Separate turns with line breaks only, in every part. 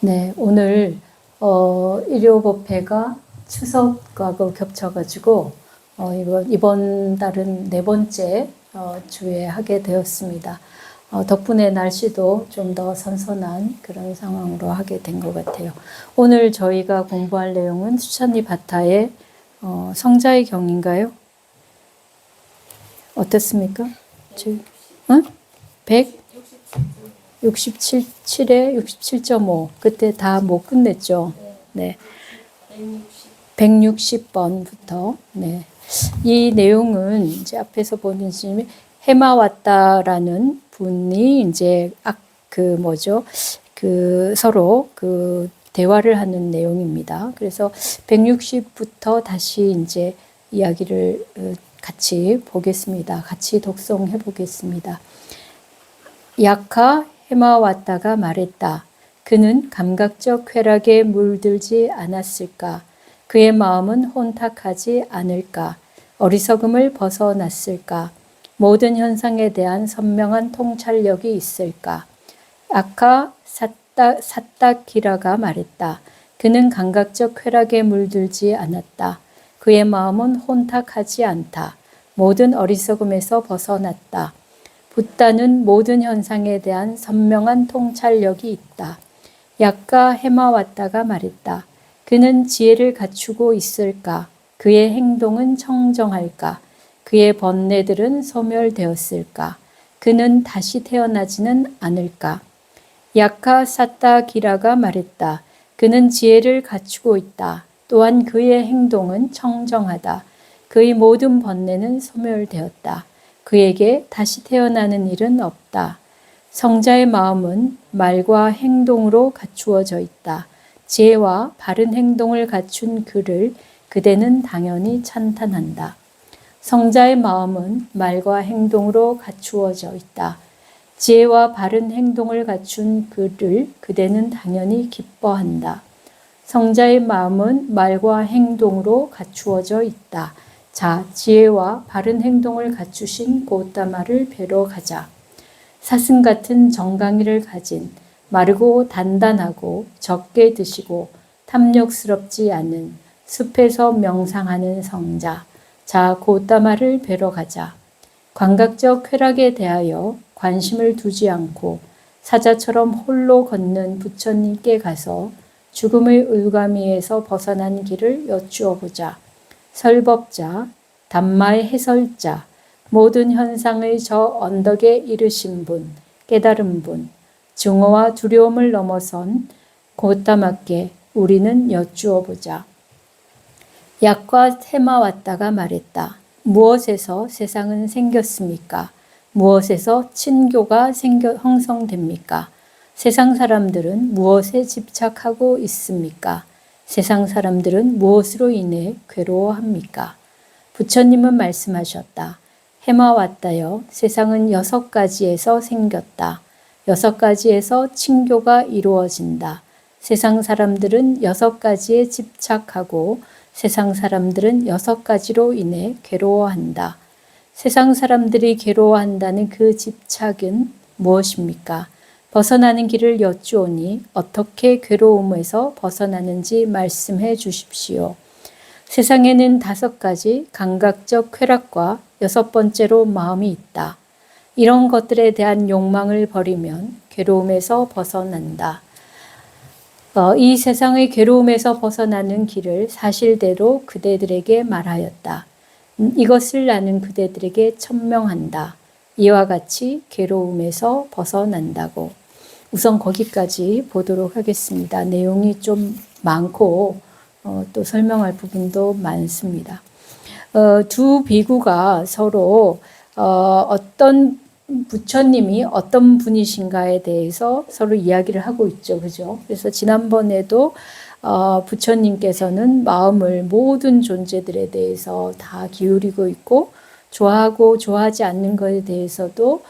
네, 오늘 일요법회가 추석하고 겹쳐가지고 이번 달은 네 번째 주에 하게 되었습니다. 덕분에 날씨도 좀 더 선선한 그런 상황으로 하게 된 것 같아요. 오늘 저희가 공부할 내용은 수찬리 바타의 성자의 경인가요? 어떻습니까? 응? 167에 67.5. 그때 다 못 끝냈죠. 네. 160번부터. 네. 이 내용은 이제 앞에서 보는 지금 헤마왔다라는 분이 이제 서로 대화를 하는 내용입니다. 그래서 160부터 다시 이제 이야기를 같이 보겠습니다. 같이 독송해 보겠습니다. 야카 헤마왔다가 말했다. 그는 감각적 쾌락에 물들지 않았을까? 그의 마음은 혼탁하지 않을까? 어리석음을 벗어났을까? 모든 현상에 대한 선명한 통찰력이 있을까? 아카 사타키라가 말했다. 그는 감각적 쾌락에 물들지 않았다. 그의 마음은 혼탁하지 않다. 모든 어리석음에서 벗어났다. 붓다는 모든 현상에 대한 선명한 통찰력이 있다. 약가 헤마왔다가 말했다. 그는 지혜를 갖추고 있을까? 그의 행동은 청정할까? 그의 번뇌들은 소멸되었을까? 그는 다시 태어나지는 않을까? 야카 사타기라가 말했다. 그는 지혜를 갖추고 있다. 또한 그의 행동은 청정하다. 그의 모든 번뇌는 소멸되었다. 그에게 다시 태어나는 일은 없다. 성자의 마음은 말과 행동으로 갖추어져 있다. 지혜와 바른 행동을 갖춘 그를 그대는 당연히 찬탄한다. 성자의 마음은 말과 행동으로 갖추어져 있다. 지혜와 바른 행동을 갖춘 그를 그대는 당연히 기뻐한다. 성자의 마음은 말과 행동으로 갖추어져 있다. 자, 지혜와 바른 행동을 갖추신 고타마를 뵈러 가자. 사슴 같은 정강이를 가진 마르고 단단하고 적게 드시고 탐욕스럽지 않은 숲에서 명상하는 성자. 자, 고타마를 뵈러 가자. 감각적 쾌락에 대하여 관심을 두지 않고 사자처럼 홀로 걷는 부처님께 가서 죽음의 울가미에서 벗어난 길을 여쭈어 보자. 설법자, 담마의 해설자, 모든 현상의 저 언덕에 이르신 분, 깨달은 분, 증오와 두려움을 넘어선 고타마께 우리는 여쭈어 보자. 약과 헤마왔다가 말했다. 무엇에서 세상은 생겼습니까? 무엇에서 친교가 형성됩니까? 세상 사람들은 무엇에 집착하고 있습니까? 세상 사람들은 무엇으로 인해 괴로워합니까? 부처님은 말씀하셨다. 헤마왔다여, 세상은 6가지에서 생겼다. 6가지에서 친교가 이루어진다. 세상 사람들은 6가지에 집착하고 세상 사람들은 6가지로 인해 괴로워한다. 세상 사람들이 괴로워한다는 그 집착은 무엇입니까? 벗어나는 길을 여쭈오니 어떻게 괴로움에서 벗어나는지 말씀해 주십시오. 세상에는 5가지 감각적 쾌락과 6번째로 마음이 있다. 이런 것들에 대한 욕망을 버리면 괴로움에서 벗어난다. 이 세상의 괴로움에서 벗어나는 길을 사실대로 그대들에게 말하였다. 이것을 나는 그대들에게 천명한다. 이와 같이 괴로움에서 벗어난다고. 우선 거기까지 보도록 하겠습니다. 내용이 좀 많고 또 설명할 부분도 많습니다. 두 비구가 서로 어떤 부처님이 어떤 분이신가에 대해서 서로 이야기를 하고 있죠. 그죠? 그래서 지난번에도 부처님께서는 마음을 모든 존재들에 대해서 다 기울이고 있고 좋아하고 좋아하지 않는 것에 대해서도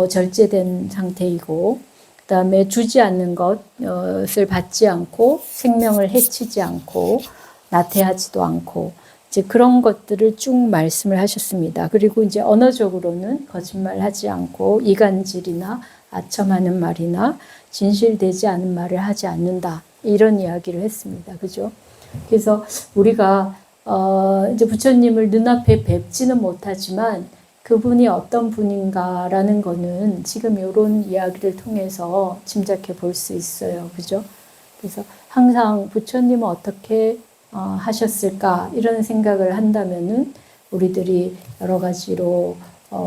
절제된 상태이고 그 다음에 주지 않는 것을 받지 않고 생명을 해치지 않고 나태하지도 않고 이제 그런 것들을 쭉 말씀을 하셨습니다. 그리고 이제 언어적으로는 거짓말하지 않고 이간질이나 아첨하는 말이나 진실되지 않은 말을 하지 않는다. 이런 이야기를 했습니다. 그죠? 그래서 우리가 이제 부처님을 눈앞에 뵙지는 못하지만 그분이 어떤 분인가라는 거는 지금 이런 이야기를 통해서 짐작해 볼 수 있어요. 그죠? 그래서 항상 부처님은 어떻게 하셨을까 이런 생각을 한다면은 우리들이 여러 가지로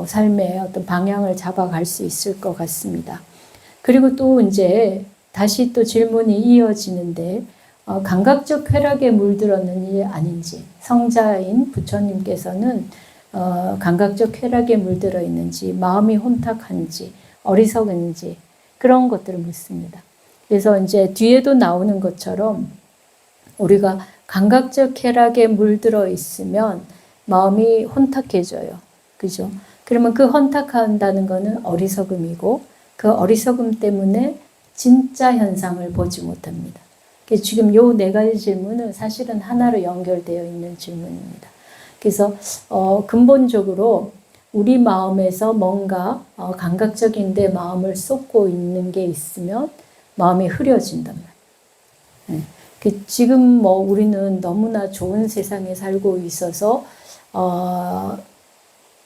삶의 어떤 방향을 잡아갈 수 있을 것 같습니다. 그리고 또 이제 다시 또 질문이 이어지는데 감각적 쾌락에 물들었는지 아닌지 성자인 부처님께서는 감각적 쾌락에 물들어 있는지 마음이 혼탁한지 어리석은지 그런 것들을 묻습니다. 그래서 이제 뒤에도 나오는 것처럼 우리가 감각적 쾌락에 물들어 있으면 마음이 혼탁해져요. 그죠? 그러면 그 혼탁한다는 것은 어리석음이고 그 어리석음 때문에 진짜 현상을 보지 못합니다. 지금 요 네 가지 질문은 사실은 하나로 연결되어 있는 질문입니다. 그래서 근본적으로 우리 마음에서 뭔가 감각적인 데 마음을 쏟고 있는 게 있으면 마음이 흐려진단 말이에요. 지금 뭐 우리는 너무나 좋은 세상에 살고 있어서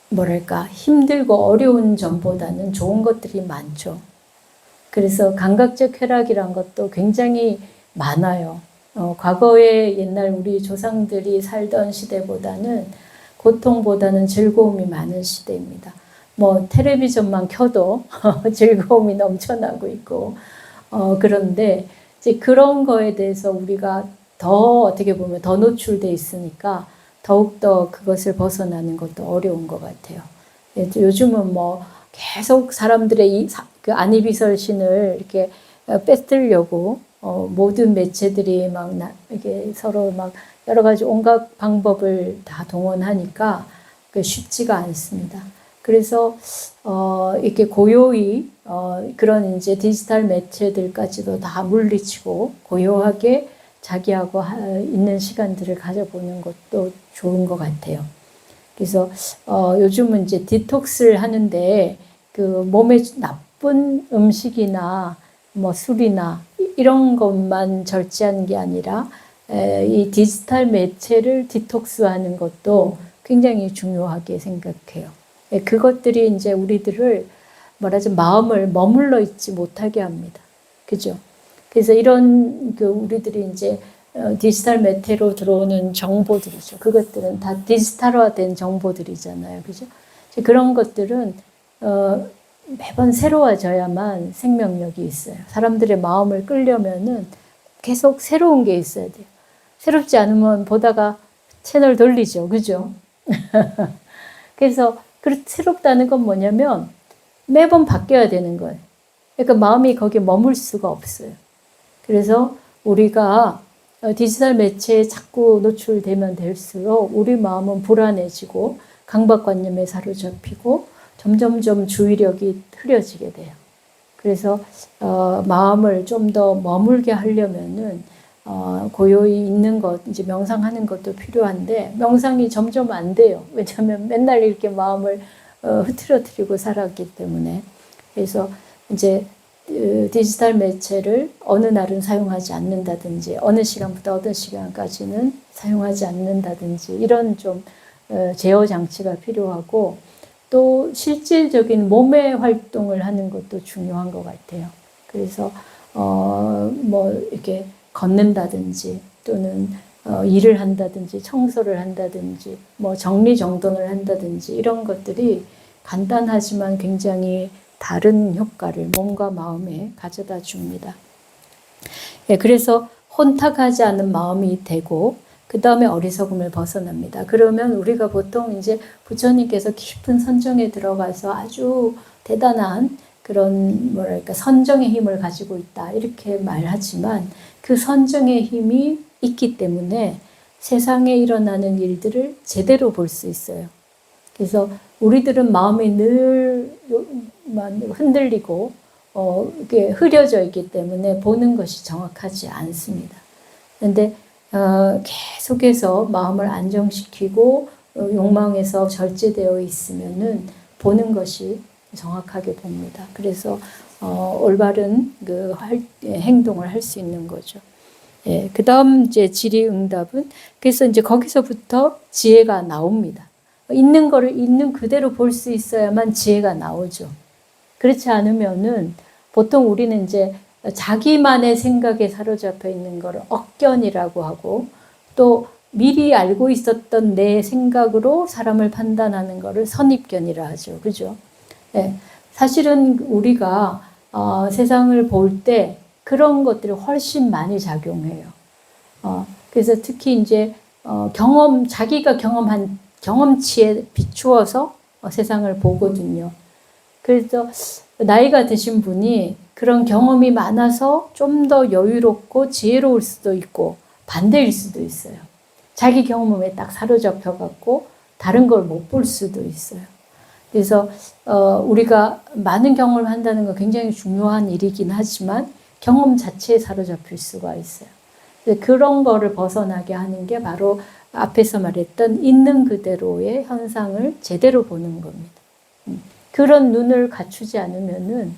뭐랄까 힘들고 어려운 점보다는 좋은 것들이 많죠. 그래서 감각적 쾌락이란 것도 굉장히 많아요. 과거에 옛날 우리 조상들이 살던 시대보다는 고통보다는 즐거움이 많은 시대입니다. 뭐 텔레비전만 켜도 즐거움이 넘쳐나고 있고 그런데 이제 그런 거에 대해서 우리가 더 어떻게 보면 더 노출돼 있으니까 더욱더 그것을 벗어나는 것도 어려운 것 같아요. 요즘은 뭐 계속 사람들의 그 안이비설신을 이렇게 뺏으려고 모든 매체들이 막 이게 서로 막 여러 가지 온갖 방법을 다 동원하니까 쉽지가 않습니다. 그래서 이렇게 고요히 그런 이제 디지털 매체들까지도 다 물리치고 고요하게 자기하고 있는 시간들을 가져보는 것도 좋은 것 같아요. 그래서 요즘은 이제 디톡스를 하는데 그 몸에 나쁜 음식이나 뭐 술이나 이런 것만 절제하는 게 아니라 이 디지털 매체를 디톡스하는 것도 굉장히 중요하게 생각해요. 그것들이 이제 우리들을 말하자면 마음을 머물러 있지 못하게 합니다. 그죠? 그래서 이런 그 우리들이 이제 디지털 매체로 들어오는 정보들이죠. 그것들은 다 디지털화된 정보들이잖아요. 그죠? 그런 것들은 매번 새로워져야만 생명력이 있어요. 사람들의 마음을 끌려면은 계속 새로운 게 있어야 돼요. 새롭지 않으면 보다가 채널 돌리죠. 그죠? 그래서 새롭다는 건 뭐냐면 매번 바뀌어야 되는 거예요. 그러니까 마음이 거기에 머물 수가 없어요. 그래서 우리가 디지털 매체에 자꾸 노출되면 될수록 우리 마음은 불안해지고 강박관념에 사로잡히고 점점점 주의력이 흐려지게 돼요. 그래서 마음을 좀 더 머물게 하려면은 고요히 있는 것, 이제 명상하는 것도 필요한데 명상이 점점 안 돼요. 왜냐하면 맨날 이렇게 마음을 흐트러뜨리고 살았기 때문에. 그래서 이제 디지털 매체를 어느 날은 사용하지 않는다든지 어느 시간부터 어느 시간까지는 사용하지 않는다든지 이런 좀 제어 장치가 필요하고 또 실질적인 몸의 활동을 하는 것도 중요한 것 같아요. 그래서 뭐 이렇게 걷는다든지 또는 일을 한다든지 청소를 한다든지 뭐 정리정돈을 한다든지 이런 것들이 간단하지만 굉장히 다른 효과를 몸과 마음에 가져다 줍니다. 그래서 혼탁하지 않은 마음이 되고 그 다음에 어리석음을 벗어납니다. 그러면 우리가 보통 이제 부처님께서 깊은 선정에 들어가서 아주 대단한 그런 뭐랄까 선정의 힘을 가지고 있다 이렇게 말하지만 그 선정의 힘이 있기 때문에 세상에 일어나는 일들을 제대로 볼 수 있어요. 그래서 우리들은 마음이 늘 흔들리고 이게 흐려져 있기 때문에 보는 것이 정확하지 않습니다. 그런데 계속해서 마음을 안정시키고 욕망에서 절제되어 있으면은 보는 것이 정확하게 봅니다. 그래서 올바른 행동을 할 수 있는 거죠. 예, 그 다음 이제 질의응답은 그래서 이제 거기서부터 지혜가 나옵니다. 있는 거를 있는 그대로 볼 수 있어야만 지혜가 나오죠. 그렇지 않으면은 보통 우리는 이제 자기만의 생각에 사로잡혀 있는 거를 억견이라고 하고 또 미리 알고 있었던 내 생각으로 사람을 판단하는 거를 선입견이라 하죠. 그죠? 예, 사실은 우리가 세상을 볼 때 그런 것들이 훨씬 많이 작용해요. 그래서 특히 이제 자기가 경험한 경험치에 비추어서 세상을 보거든요. 그래서 나이가 드신 분이 그런 경험이 많아서 좀 더 여유롭고 지혜로울 수도 있고 반대일 수도 있어요. 자기 경험에 딱 사로잡혀 갖고 다른 걸 못 볼 수도 있어요. 그래서 우리가 많은 경험을 한다는 건 굉장히 중요한 일이긴 하지만 경험 자체에 사로잡힐 수가 있어요. 그런 거를 벗어나게 하는 게 바로 앞에서 말했던 있는 그대로의 현상을 제대로 보는 겁니다. 그런 눈을 갖추지 않으면은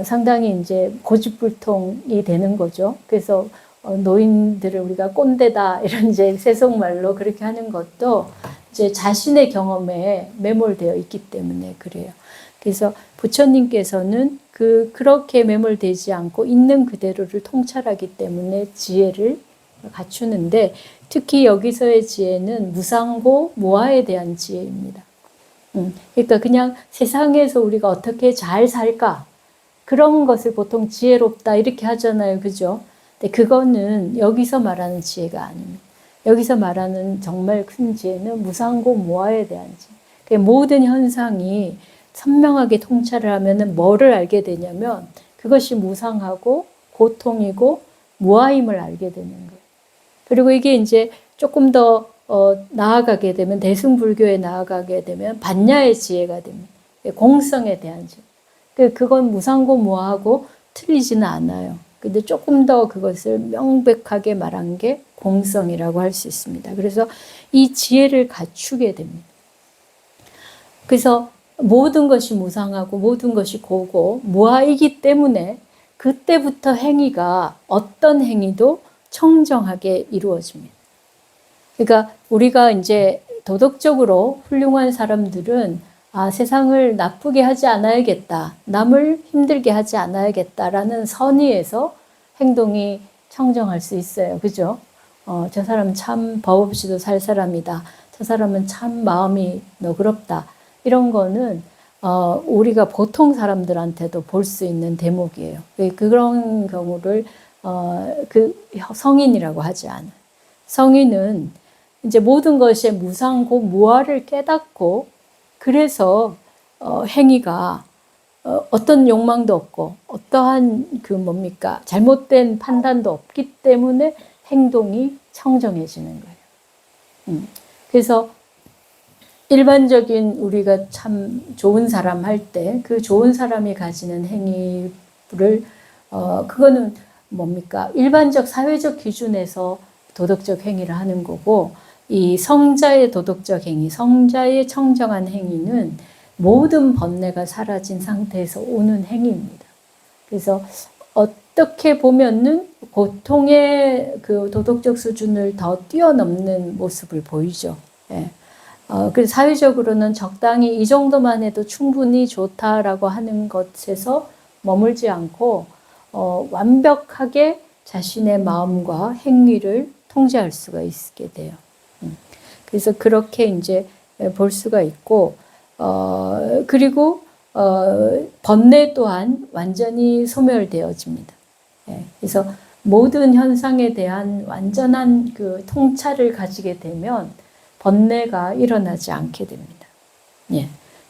상당히 이제 고집불통이 되는 거죠. 그래서 노인들을 우리가 꼰대다 이런 이제 세속말로 그렇게 하는 것도 이제 자신의 경험에 매몰되어 있기 때문에 그래요. 그래서 부처님께서는 그렇게 매몰되지 않고 있는 그대로를 통찰하기 때문에 지혜를 갖추는데 특히 여기서의 지혜는 무상고 무아에 대한 지혜입니다. 그러니까 그냥 세상에서 우리가 어떻게 잘 살까 그런 것을 보통 지혜롭다 이렇게 하잖아요. 그죠? 근데 그거는 여기서 말하는 지혜가 아닙니다. 여기서 말하는 정말 큰 지혜는 무상고 무아에 대한 지혜. 그러니까 모든 현상이 선명하게 통찰을 하면은 뭐를 알게 되냐면 그것이 무상하고 고통이고 무아임을 알게 되는 거예요. 그리고 이게 이제 조금 더 나아가게 되면 대승불교에 나아가게 되면 반야의 지혜가 됩니다. 공성에 대한 지혜. 그건 무상고 무아하고 틀리지는 않아요. 근데 조금 더 그것을 명백하게 말한 게 공성이라고 할 수 있습니다. 그래서 이 지혜를 갖추게 됩니다. 그래서 모든 것이 무상하고 모든 것이 고고 무아이기 때문에 그때부터 행위가 어떤 행위도 청정하게 이루어집니다. 그러니까 우리가 이제 도덕적으로 훌륭한 사람들은 세상을 나쁘게 하지 않아야겠다. 남을 힘들게 하지 않아야겠다라는 선의에서 행동이 청정할 수 있어요. 그죠? 저 사람 참 법 없이도 살 사람이다. 저 사람은 참 마음이 너그럽다. 이런 거는 우리가 보통 사람들한테도 볼 수 있는 대목이에요. 그런 경우를 성인이라고 하지 않아요. 성인은 이제 모든 것의 무상고 무아를 깨닫고 그래서 행위가 어떤 욕망도 없고 어떠한 잘못된 판단도 없기 때문에 행동이 청정해지는 거예요. 그래서 일반적인 우리가 참 좋은 사람 할 때 그 좋은 사람이 가지는 행위를 그거는 일반적 사회적 기준에서 도덕적 행위를 하는 거고 이 성자의 도덕적 행위, 성자의 청정한 행위는 모든 번뇌가 사라진 상태에서 오는 행위입니다. 그래서 어떻게 보면은 보통의 그 도덕적 수준을 더 뛰어넘는 모습을 보이죠. 예. 그래서 사회적으로는 적당히 이 정도만 해도 충분히 좋다라고 하는 것에서 머물지 않고 완벽하게 자신의 마음과 행위를 통제할 수가 있게 돼요. 그래서 그렇게 이제 볼 수가 있고 그리고 번뇌 또한 완전히 소멸되어집니다. 그래서 모든 현상에 대한 완전한 그 통찰을 가지게 되면 번뇌가 일어나지 않게 됩니다.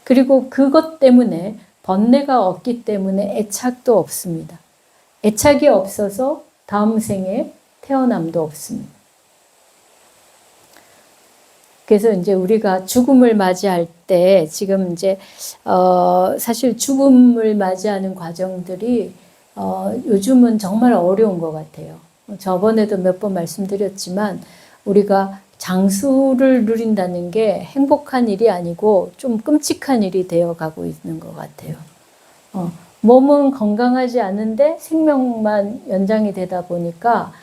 그리고 그것 때문에 번뇌가 없기 때문에 애착도 없습니다. 애착이 없어서 다음 생에 태어남도 없습니다. 그래서 이제 우리가 죽음을 맞이할 때 지금 이제 사실 죽음을 맞이하는 과정들이 요즘은 정말 어려운 것 같아요. 저번에도 몇 번 말씀드렸지만 우리가 장수를 누린다는 게 행복한 일이 아니고 좀 끔찍한 일이 되어가고 있는 것 같아요. 몸은 건강하지 않은데 생명만 연장이 되다 보니까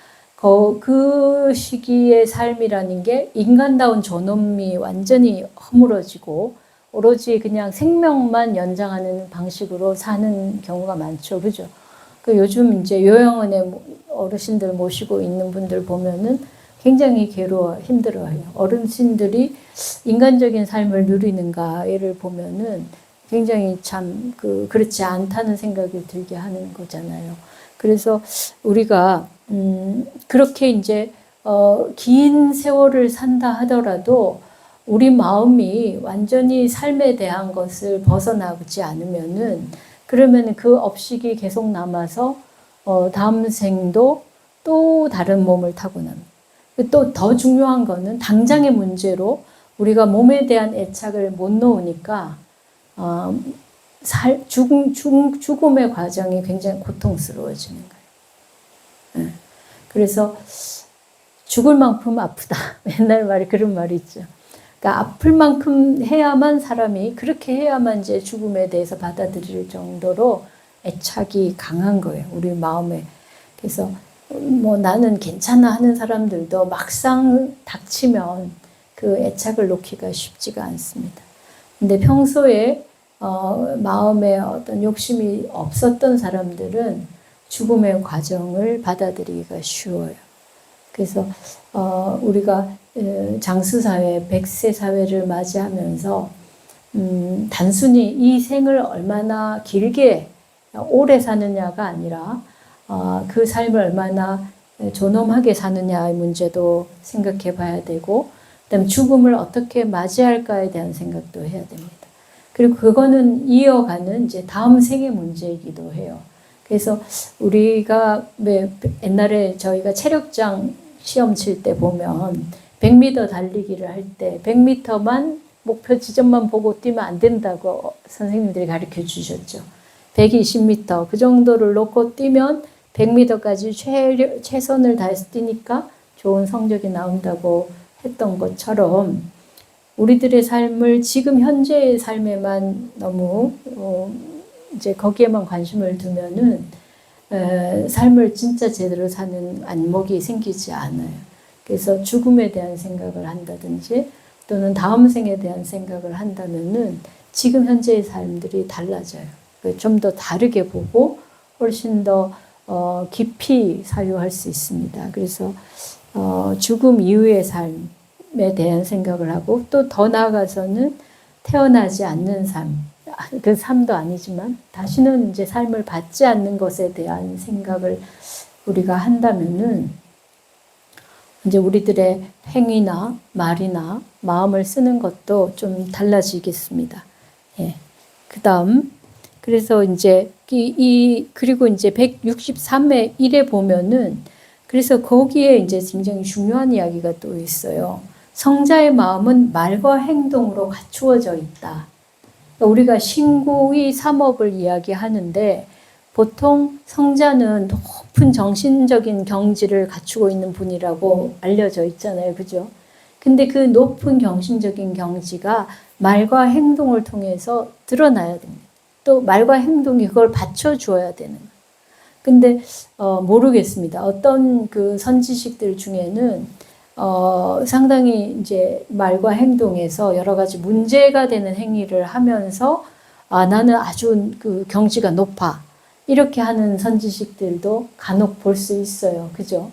그 시기의 삶이라는 게 인간다운 존엄이 완전히 허물어지고 오로지 그냥 생명만 연장하는 방식으로 사는 경우가 많죠. 그죠? 요즘 이제 요양원에 어르신들 모시고 있는 분들 보면은 굉장히 괴로워, 힘들어해요. 어르신들이 인간적인 삶을 누리는가를 보면은 굉장히 참 그렇지 않다는 생각이 들게 하는 거잖아요. 그래서 우리가 그렇게 이제 긴 세월을 산다 하더라도 우리 마음이 완전히 삶에 대한 것을 벗어나지 않으면은 그러면 그 업식이 계속 남아서 다음 생도 또 다른 몸을 타고납니다. 또 더 중요한 거는 당장의 문제로 우리가 몸에 대한 애착을 못 놓으니까 죽음의 과정이 굉장히 고통스러워지는 거예요. 그래서 죽을 만큼 아프다. 옛날 말에 그런 말이 있죠. 그러니까 아플 만큼 해야만 사람이 그렇게 해야만 이제 죽음에 대해서 받아들일 정도로 애착이 강한 거예요. 우리 마음에. 그래서 뭐 나는 괜찮아 하는 사람들도 막상 닥치면 그 애착을 놓기가 쉽지가 않습니다. 근데 평소에 마음에 어떤 욕심이 없었던 사람들은 죽음의 과정을 받아들이기가 쉬워요. 그래서 우리가 장수사회, 백세사회를 맞이하면서 단순히 이 생을 얼마나 길게 오래 사느냐가 아니라 그 삶을 얼마나 존엄하게 사느냐의 문제도 생각해 봐야 되고 그다음에 죽음을 어떻게 맞이할까에 대한 생각도 해야 됩니다. 그리고 그거는 이어가는 이제 다음 생의 문제이기도 해요. 그래서 우리가 옛날에 저희가 체력장 시험 칠 때 보면 100m 달리기를 할 때 100m만 목표 지점만 보고 뛰면 안 된다고 선생님들이 가르쳐 주셨죠. 120m 그 정도를 놓고 뛰면 100m까지 최선을 다해서 뛰니까 좋은 성적이 나온다고 했던 것처럼 우리들의 삶을 지금 현재의 삶에만 너무 이제 거기에만 관심을 두면은 삶을 진짜 제대로 사는 안목이 생기지 않아요. 그래서 죽음에 대한 생각을 한다든지 또는 다음 생에 대한 생각을 한다면은 지금 현재의 삶들이 달라져요. 좀 더 다르게 보고 훨씬 더 깊이 사유할 수 있습니다. 그래서 죽음 이후의 삶에 대한 생각을 하고 또 더 나아가서는 태어나지 않는 삶, 그 삶도 아니지만 다시는 이제 삶을 받지 않는 것에 대한 생각을 우리가 한다면은 이제 우리들의 행위나 말이나 마음을 쓰는 것도 좀 달라지겠습니다. 예. 그다음 그래서 이제 그리고 이제 163회 1에 보면은 그래서 거기에 이제 굉장히 중요한 이야기가 또 있어요. 성자의 마음은 말과 행동으로 갖추어져 있다. 우리가 신구의 삼업을 이야기하는데 보통 성자는 높은 정신적인 경지를 갖추고 있는 분이라고 알려져 있잖아요. 그죠? 근데 그 높은 정신적인 경지가 말과 행동을 통해서 드러나야 됩니다. 또 말과 행동이 그걸 받쳐줘야 되는 거예요. 근데 모르겠습니다. 어떤 그 선지식들 중에는 상당히 이제 말과 행동에서 여러 가지 문제가 되는 행위를 하면서 나는 아주 그 경지가 높아 이렇게 하는 선지식들도 간혹 볼 수 있어요. 그죠?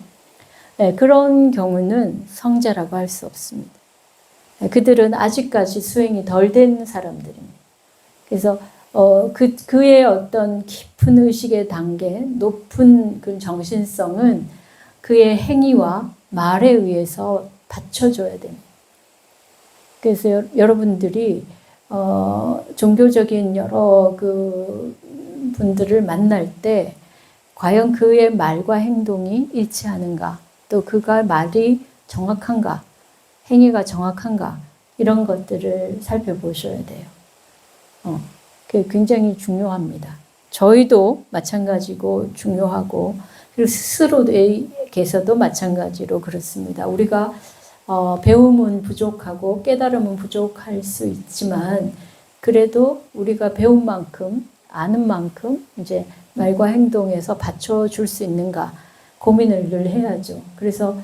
네, 그런 경우는 성자라고 할 수 없습니다. 그들은 아직까지 수행이 덜 된 사람들입니다. 그래서 그의 어떤 깊은 의식의 단계, 높은 그 정신성은 그의 행위와 말에 의해서 받쳐줘야 됩니다. 그래서 여러분들이 종교적인 여러 그 분들을 만날 때 과연 그의 말과 행동이 일치하는가, 또 그가 말이 정확한가, 행위가 정확한가 이런 것들을 살펴보셔야 돼요. 그게 굉장히 중요합니다. 저희도 마찬가지고 중요하고 그리고 스스로에게서도 마찬가지로 그렇습니다. 우리가 배움은 부족하고 깨달음은 부족할 수 있지만 그래도 우리가 배운 만큼 아는 만큼 이제 말과 행동에서 받쳐줄 수 있는가 고민을 늘 해야죠. 그래서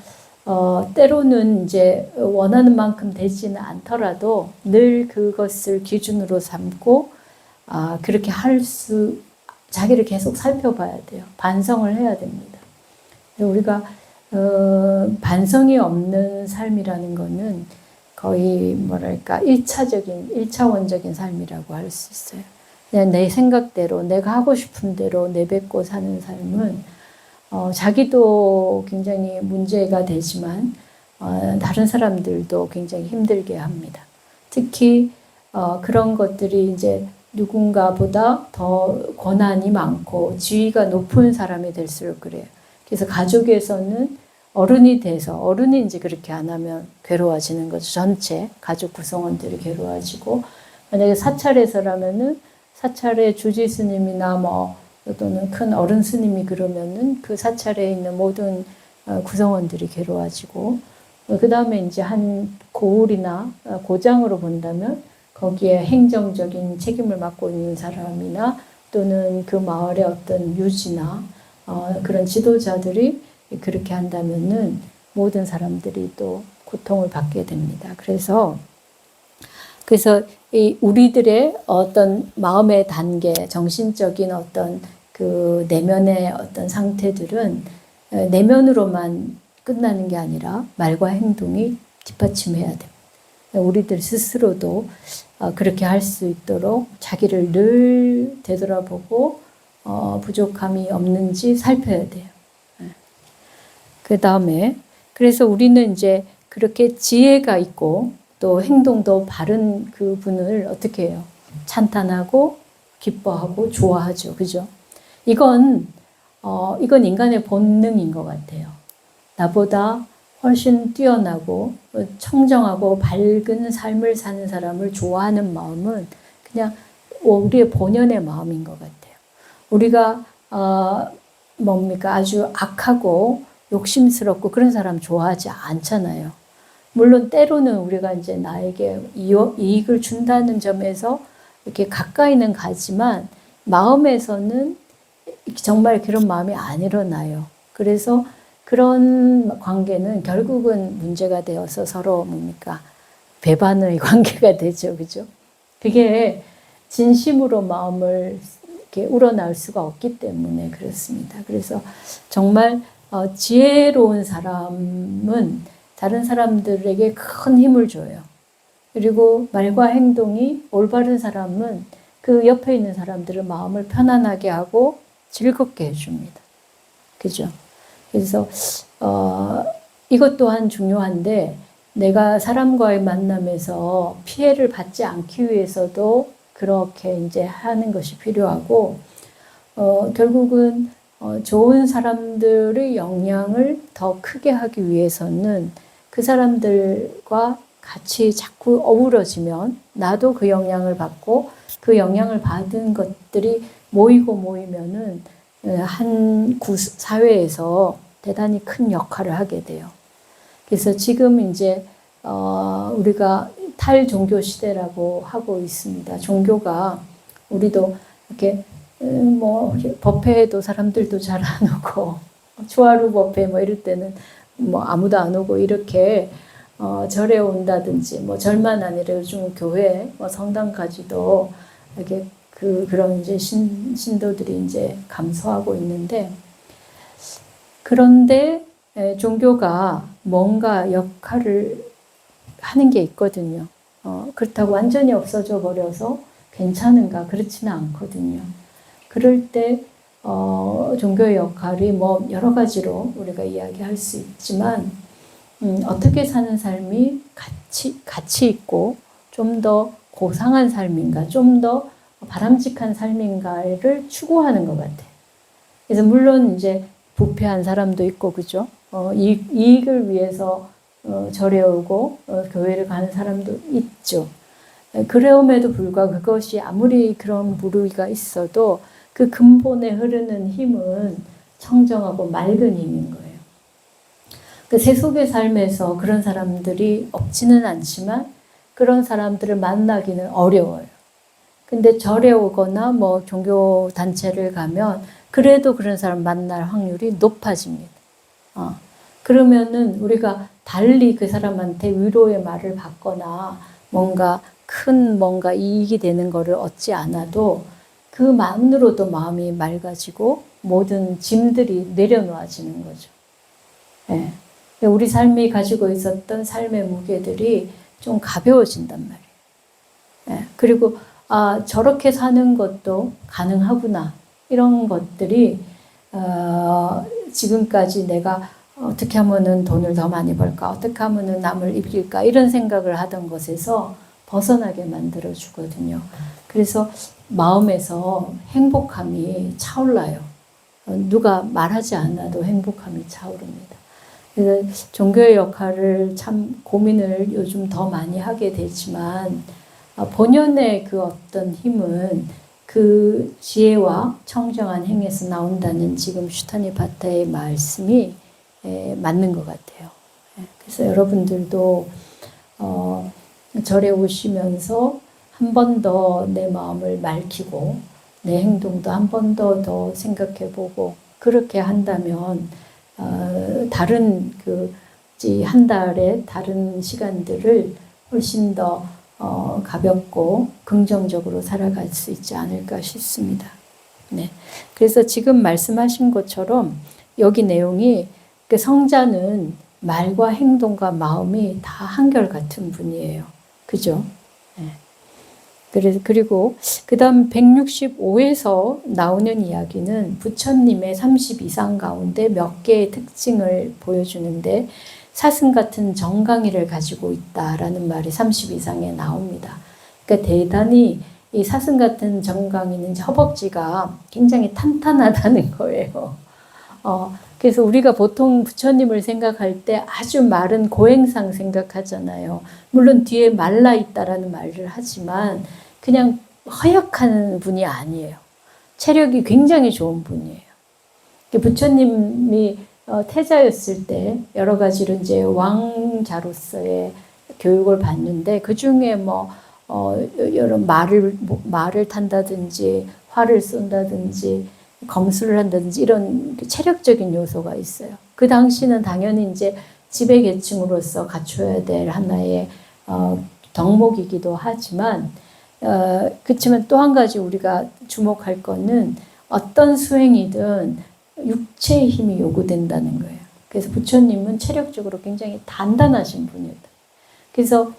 때로는 이제 원하는 만큼 되지는 않더라도 늘 그것을 기준으로 삼고 그렇게 자기를 계속 살펴봐야 돼요. 반성을 해야 됩니다. 우리가 반성이 없는 삶이라는 거는 거의 뭐랄까 1차원적인 삶이라고 할 수 있어요. 그냥 내 생각대로 내가 하고 싶은 대로 내뱉고 사는 삶은 자기도 굉장히 문제가 되지만 다른 사람들도 굉장히 힘들게 합니다. 특히 그런 것들이 이제 누군가보다 더 권한이 많고 지위가 높은 사람이 될수록 그래요. 그래서 가족에서는 어른이 돼서 어른이 이제 그렇게 안 하면 괴로워지는 거죠. 전체 가족 구성원들이 괴로워지고, 만약에 사찰에서라면은 사찰의 주지 스님이나 또는 큰 어른 스님이 그러면은 그 사찰에 있는 모든 구성원들이 괴로워지고, 그 다음에 이제 한 고을이나 고장으로 본다면 거기에 행정적인 책임을 맡고 있는 사람이나 또는 그 마을의 어떤 유지나 그런 지도자들이 그렇게 한다면은 모든 사람들이 또 고통을 받게 됩니다. 그래서 이 우리들의 어떤 마음의 단계, 정신적인 어떤 그 내면의 어떤 상태들은 내면으로만 끝나는 게 아니라 말과 행동이 뒷받침해야 됩니다. 우리들 스스로도 그렇게 할 수 있도록 자기를 늘 되돌아보고 부족함이 없는지 살펴야 돼요. 그 다음에 그래서 우리는 이제 그렇게 지혜가 있고 또 행동도 바른 그 분을 어떻게 해요? 찬탄하고 기뻐하고 좋아하죠. 그죠? 이건 인간의 본능인 것 같아요. 나보다 훨씬 뛰어나고 청정하고 밝은 삶을 사는 사람을 좋아하는 마음은 그냥 우리의 본연의 마음인 것 같아요. 우리가 아주 악하고 욕심스럽고 그런 사람 좋아하지 않잖아요. 물론 때로는 우리가 이제 나에게 이익을 준다는 점에서 이렇게 가까이는 가지만 마음에서는 정말 그런 마음이 안 일어나요. 그래서 그런 관계는 결국은 문제가 되어서 서로 배반의 관계가 되죠. 그죠? 그게 진심으로 마음을 이렇게 우러나올 수가 없기 때문에 그렇습니다. 그래서 정말 지혜로운 사람은 다른 사람들에게 큰 힘을 줘요. 그리고 말과 행동이 올바른 사람은 그 옆에 있는 사람들을 마음을 편안하게 하고 즐겁게 해줍니다. 그죠? 그래서 이것 또한 중요한데, 내가 사람과의 만남에서 피해를 받지 않기 위해서도 그렇게 이제 하는 것이 필요하고, 결국은 좋은 사람들의 영향을 더 크게 하기 위해서는 그 사람들과 같이 자꾸 어우러지면 나도 그 영향을 받고 그 영향을 받은 것들이 모이면은 한 사회에서 대단히 큰 역할을 하게 돼요. 그래서 지금 이제 우리가 탈종교 시대라고 하고 있습니다. 종교가 우리도 이렇게 법회에도 사람들도 잘 안 오고 초하루 법회 이럴 때는 아무도 안 오고 이렇게 절에 온다든지 절만 아니라 요즘 교회 성당까지도 이렇게 그런 이제 신도들이 이제 감소하고 있는데, 그런데 종교가 뭔가 역할을 하는 게 있거든요. 그렇다고 완전히 없어져 버려서 괜찮은가? 그렇지는 않거든요. 그럴 때 종교의 역할이 여러 가지로 우리가 이야기할 수 있지만 어떻게 사는 삶이 가치 있고 좀 더 고상한 삶인가, 좀 더 바람직한 삶인가를 추구하는 것 같아요. 그래서 물론 이제 부패한 사람도 있고, 그죠? 이익을 위해서 절에 오고 교회를 가는 사람도 있죠. 그럼에도 불구하고 그것이 아무리 그런 무리가 있어도 그 근본에 흐르는 힘은 청정하고 맑은 힘인 거예요. 그 세속의 삶에서 그런 사람들이 없지는 않지만 그런 사람들을 만나기는 어려워요. 근데 절에 오거나 뭐 종교 단체를 가면 그래도 그런 사람 만날 확률이 높아집니다. 그러면은 우리가 달리 그 사람한테 위로의 말을 받거나 뭔가 큰 뭔가 이익이 되는 거를 얻지 않아도 그만으로도 마음이 맑아지고 모든 짐들이 내려놓아지는 거죠. 예. 우리 삶이 가지고 있었던 삶의 무게들이 좀 가벼워진단 말이에요. 예. 그리고 저렇게 사는 것도 가능하구나. 이런 것들이 지금까지 내가 어떻게 하면은 돈을 더 많이 벌까? 어떻게 하면은 남을 이길까? 이런 생각을 하던 것에서 벗어나게 만들어 주거든요. 그래서 마음에서 행복함이 차올라요. 누가 말하지 않아도 행복함이 차오릅니다. 그래서 종교의 역할을 참 고민을 요즘 더 많이 하게 되지만 본연의 그 어떤 힘은 그 지혜와 청정한 행에서 나온다는 지금 슈타니 바타의 말씀이 맞는 것 같아요. 그래서 여러분들도 절에 오시면서 한 번 더 내 마음을 맑히고 내 행동도 한 번 더 생각해보고 그렇게 한다면 다른 한 달의 다른 시간들을 훨씬 더 가볍고 긍정적으로 살아갈 수 있지 않을까 싶습니다. 네. 그래서 지금 말씀하신 것처럼 여기 내용이 성자는 말과 행동과 마음이 다 한결같은 분이에요. 그죠? 네. 그리고 그 다음 165에서 나오는 이야기는 부처님의 32상 가운데 몇 개의 특징을 보여주는데 사슴 같은 정강이를 가지고 있다라는 말이 32상에 나옵니다. 그러니까 대단히 이 사슴 같은 정강이는 허벅지가 굉장히 탄탄하다는 거예요. 그래서 우리가 보통 부처님을 생각할 때 아주 마른 고행상 생각하잖아요. 물론 뒤에 말라 있다라는 말을 하지만 그냥 허약한 분이 아니에요. 체력이 굉장히 좋은 분이에요. 부처님이 태자였을 때 여러 가지로 이제 왕자로서의 교육을 받는데 그 중에 여러 말을 탄다든지 활을 쏜다든지 검술을 한다든지 이런 체력적인 요소가 있어요. 그 당시는 당연히 이제 지배계층으로서 갖춰야 될 하나의 덕목이기도 하지만 그렇지만 또 한 가지 우리가 주목할 거는 어떤 수행이든 육체의 힘이 요구된다는 거예요. 그래서 부처님은 체력적으로 굉장히 단단하신 분이었다. 그래서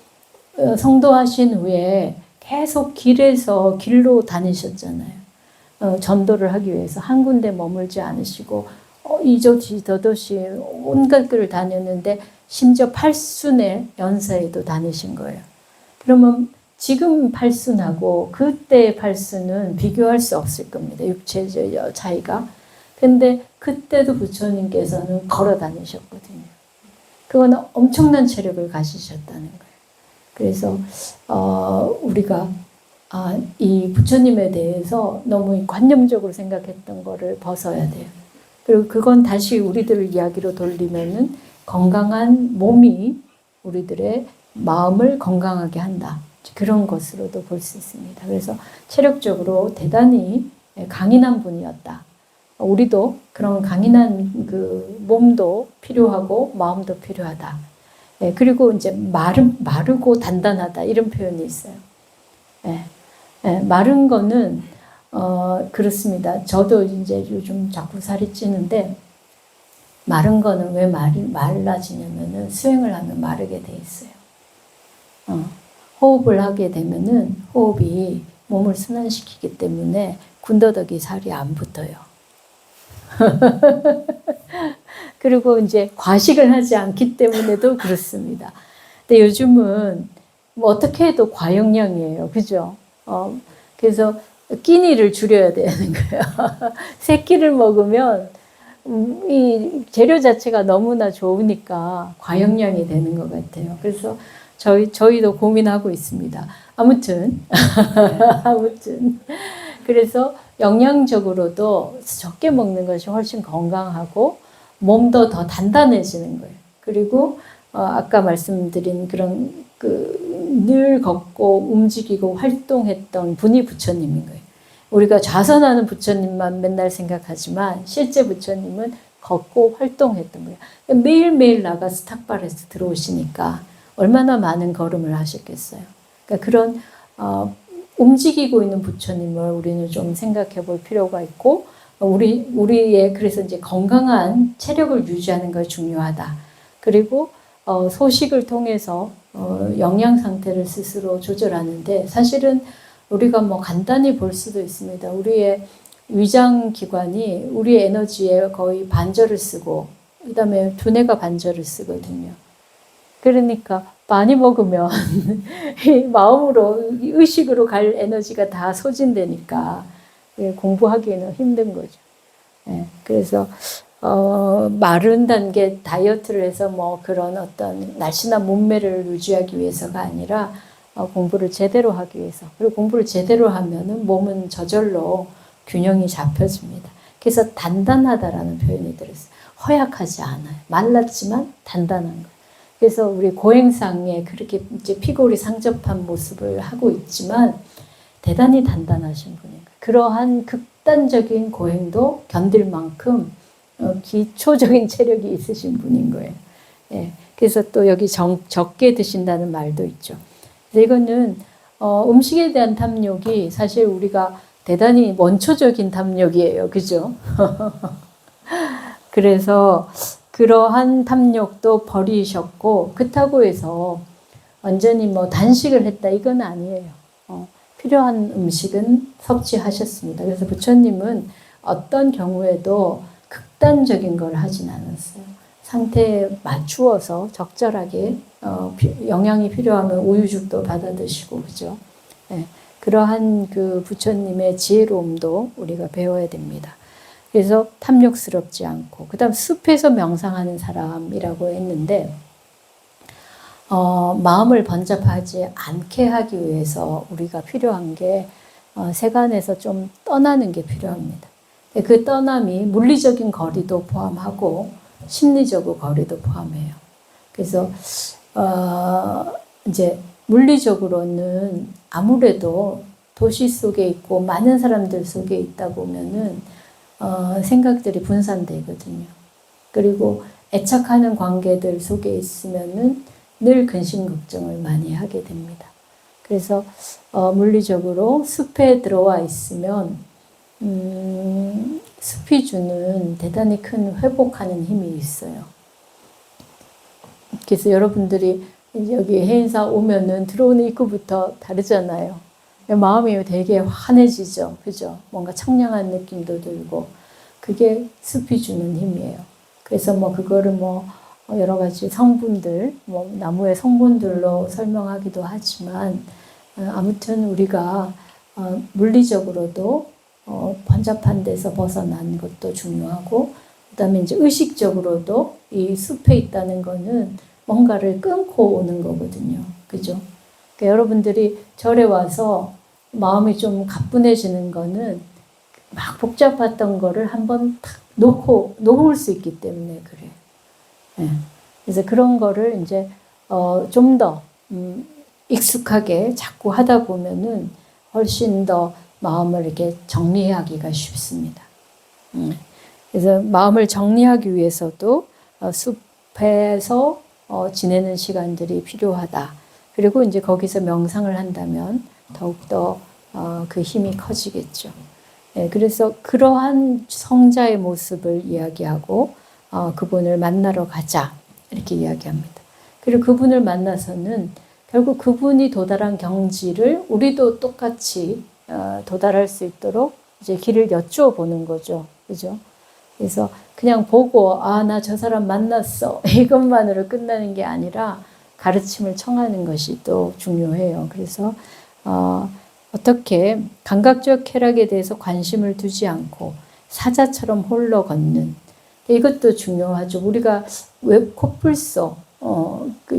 성도하신 후에 계속 길로 다니셨잖아요. 전도를 하기 위해서 한 군데 머물지 않으시고 이곳이 저곳이 온갖 길을 다녔는데 심지어 팔순의 연사에도 다니신 거예요. 그러면 지금 팔순하고 그때의 팔순은 비교할 수 없을 겁니다. 육체적 차이가. 근데 그때도 부처님께서는 걸어 다니셨거든요. 그거는 엄청난 체력을 가지셨다는 거예요. 그래서 우리가 이 부처님에 대해서 너무 관념적으로 생각했던 거를 벗어야 돼요. 그리고 그건 다시 우리들 이야기로 돌리면은 건강한 몸이 우리들의 마음을 건강하게 한다. 그런 것으로도 볼 수 있습니다. 그래서 체력적으로 대단히 강인한 분이었다. 우리도 그런 강인한 그 몸도 필요하고 마음도 필요하다. 그리고 이제 마르고 단단하다 이런 표현이 있어요. 마른 거는 그렇습니다. 저도 이제 요즘 자꾸 살이 찌는데 마른 거는 왜 말라지냐면은 수행을 하면 마르게 돼 있어요. 호흡을 하게 되면은 호흡이 몸을 순환시키기 때문에 군더더기 살이 안 붙어요. 그리고 이제 과식을 하지 않기 때문에도 그렇습니다. 근데 요즘은 뭐 어떻게 해도 과용량이에요. 그죠? 그래서 끼니를 줄여야 되는 거예요. 세 끼를 먹으면 이 재료 자체가 너무나 좋으니까 과용량이 되는 것 같아요. 그래서 저희도 고민하고 있습니다. 아무튼 그래서 영양적으로도 적게 먹는 것이 훨씬 건강하고 몸도 더 단단해지는 거예요. 그리고 아까 말씀드린 그런 늘 걷고 움직이고 활동했던 분이 부처님인 거예요. 우리가 좌선하는 부처님만 맨날 생각하지만 실제 부처님은 걷고 활동했던 거예요. 매일매일 나가서 탁발해서 들어오시니까 얼마나 많은 걸음을 하셨겠어요. 그러니까 그런 움직이고 있는 부처님을 우리는 좀 생각해 볼 필요가 있고, 우리의 그래서 이제 건강한 체력을 유지하는 것이 중요하다. 그리고 소식을 통해서 영양 상태를 스스로 조절하는데, 사실은 우리가 뭐 간단히 볼 수도 있습니다. 우리의 위장 기관이 우리의 에너지의 거의 반절을 쓰고, 그 다음에 두뇌가 반절을 쓰거든요. 그러니까 많이 먹으면 마음으로, 의식으로 갈 에너지가 다 소진되니까 공부하기에는 힘든 거죠. 그래서 마른 단계 다이어트를 해서 뭐 그런 어떤 날씬한 몸매를 유지하기 위해서가 아니라 공부를 제대로 하기 위해서. 그리고 공부를 제대로 하면은 몸은 저절로 균형이 잡혀집니다. 그래서 단단하다라는 표현이 들었어요. 허약하지 않아요. 말랐지만 단단한 거예요. 그래서 우리 고행상에 그렇게 이제 피골이 상접한 모습을 하고 있지만 대단히 단단하신 분인 거예요. 그러한 극단적인 고행도 견딜 만큼 기초적인 체력이 있으신 분인 거예요. 그래서 또 여기 적게 드신다는 말도 있죠. 이거는 음식에 대한 탐욕이 사실 우리가 대단히 원초적인 탐욕이에요. 그죠? 그래서 그러한 탐욕도 버리셨고, 그렇다고 해서 완전히 뭐 단식을 했다 이건 아니에요. 필요한 음식은 섭취하셨습니다. 그래서 부처님은 어떤 경우에도 극단적인 걸 하진 않았어요. 상태에 맞추어서 적절하게 영양이 필요하면 우유죽도 받아 드시고, 그죠? 그러한 그 부처님의 지혜로움도 우리가 배워야 됩니다. 그래서 탐욕스럽지 않고, 그 다음 숲에서 명상하는 사람이라고 했는데, 마음을 번잡하지 않게 하기 위해서 우리가 필요한 게 세간에서 좀 떠나는 게 필요합니다. 그 떠남이 물리적인 거리도 포함하고 심리적인 거리도 포함해요. 그래서 이제 물리적으로는 아무래도 도시 속에 있고 많은 사람들 속에 있다 보면은 생각들이 분산되거든요. 그리고 애착하는 관계들 속에 있으면은 늘 근심 걱정을 많이 하게 됩니다. 그래서 물리적으로 숲에 들어와 있으면 숲이 주는 대단히 큰 회복하는 힘이 있어요. 그래서 여러분들이 여기 해인사 오면은 들어오는 입구부터 다르잖아요. 마음이 되게 환해지죠. 그죠? 뭔가 청량한 느낌도 들고, 그게 숲이 주는 힘이에요. 그래서 뭐 그거를 뭐 여러 가지 성분들, 뭐 나무의 성분들로 설명하기도 하지만, 아무튼 우리가 물리적으로도 번잡한 데서 벗어난 것도 중요하고, 그다음에 이제 의식적으로도 이 숲에 있다는 거는 뭔가를 끊고 오는 거거든요. 그죠? 그러니까 여러분들이 절에 와서 마음이 좀 가뿐해지는 거는 막 복잡했던 거를 한번 탁 놓을 수 있기 때문에 그래요. 그래서 그런 거를 이제 좀 더 익숙하게 자꾸 하다 보면은 훨씬 더 마음을 이렇게 정리하기가 쉽습니다. 그래서 마음을 정리하기 위해서도 숲에서 지내는 시간들이 필요하다. 그리고 이제 거기서 명상을 한다면 더욱더 그 힘이 커지겠죠. 그래서 그러한 성자의 모습을 이야기하고 그분을 만나러 가자 이렇게 이야기합니다. 그리고 그분을 만나서는 결국 그분이 도달한 경지를 우리도 똑같이 도달할 수 있도록 이제 길을 여쭈어보는 거죠. 그죠? 그래서 그냥 보고 나 저 사람 만났어 이것만으로 끝나는 게 아니라 가르침을 청하는 것이 또 중요해요. 그래서 어떻게 감각적 쾌락에 대해서 관심을 두지 않고 사자처럼 홀로 걷는, 이것도 중요하죠. 우리가 왜 코뿔소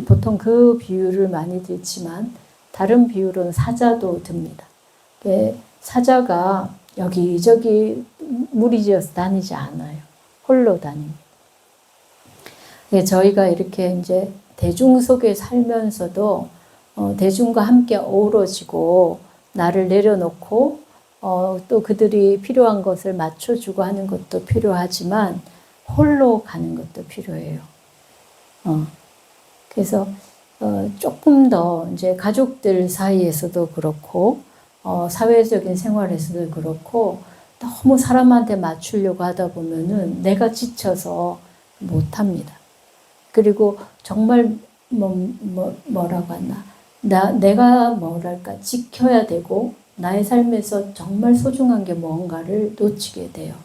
보통 그 비유를 많이 듣지만 다른 비유로는 사자도 듭니다. 사자가 여기저기 무리지어서 다니지 않아요. 홀로 다닙니다. 저희가 이렇게 이제 대중 속에 살면서도 대중과 함께 어우러지고 나를 내려놓고 또 그들이 필요한 것을 맞춰주고 하는 것도 필요하지만 홀로 가는 것도 필요해요. 그래서 조금 더 이제 가족들 사이에서도 그렇고 사회적인 생활에서도 그렇고 너무 사람한테 맞추려고 하다 보면은 내가 지쳐서 못합니다. 그리고 정말 뭐라고 하나 내가 뭐랄까 지켜야 되고 나의 삶에서 정말 소중한 게 뭔가를 놓치게 돼요.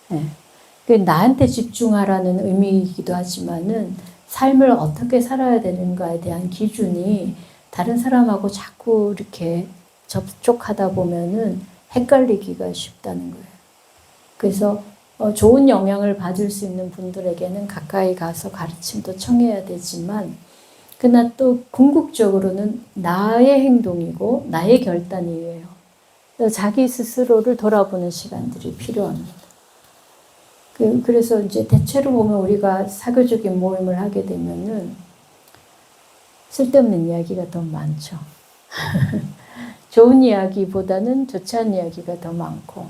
네. 나한테 집중하라는 의미이기도 하지만은 삶을 어떻게 살아야 되는가에 대한 기준이 다른 사람하고 자꾸 이렇게 접촉하다 보면은 헷갈리기가 쉽다는 거예요. 그래서 좋은 영향을 받을 수 있는 분들에게는 가까이 가서 가르침도 청해야 되지만 그러나 또 궁극적으로는 나의 행동이고 나의 결단이에요. 자기 스스로를 돌아보는 시간들이 필요합니다. 그래서 이제 대체로 보면 우리가 사교적인 모임을 하게 되면은 쓸데없는 이야기가 더 많죠. 좋은 이야기보다는 좋지 않은 이야기가 더 많고,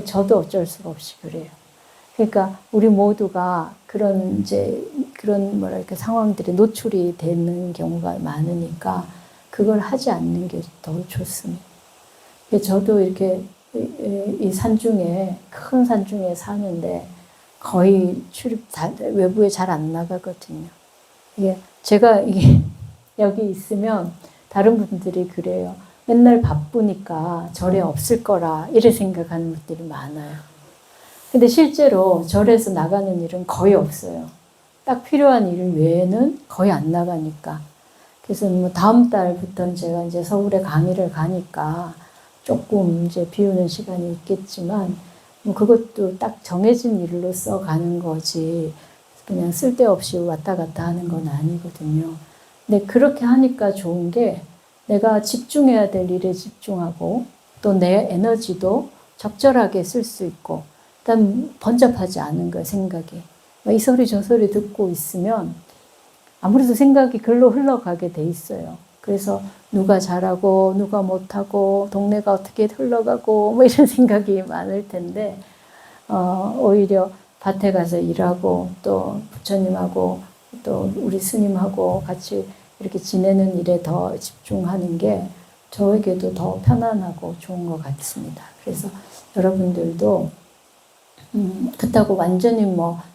저도 어쩔 수가 없이 그래요. 그러니까 우리 모두가 그런 뭐랄까 상황들에 노출이 되는 경우가 많으니까 그걸 하지 않는 게 더 좋습니다. 저도 이렇게 이 산중에 큰 산중에 사는데 거의 외부에 잘 안 나가거든요. 제가 여기 있으면 다른 분들이 그래요. 맨날 바쁘니까 절에 없을 거라 이래 생각하는 분들이 많아요. 근데 실제로 절에서 나가는 일은 거의 없어요. 딱 필요한 일 외에는 거의 안 나가니까. 그래서 다음 달부터는 제가 이제 서울에 강의를 가니까 조금 이제 비우는 시간이 있겠지만 그것도 딱 정해진 일로서 가는 거지 그냥 쓸데없이 왔다 갔다 하는 건 아니거든요. 근데 그렇게 하니까 좋은 게 내가 집중해야 될 일에 집중하고 또 내 에너지도 적절하게 쓸 수 있고 일단 번잡하지 않은 거예요, 생각이. 이 소리 저 소리 듣고 있으면 아무래도 생각이 글로 흘러가게 돼 있어요. 그래서 누가 잘하고 누가 못하고 동네가 어떻게 흘러가고 뭐 이런 생각이 많을 텐데 오히려 밭에 가서 일하고 또 부처님하고 또 우리 스님하고 같이 이렇게 지내는 일에 더 집중하는 게 저에게도 더 편안하고 좋은 것 같습니다. 그래서 여러분들도 그렇다고 완전히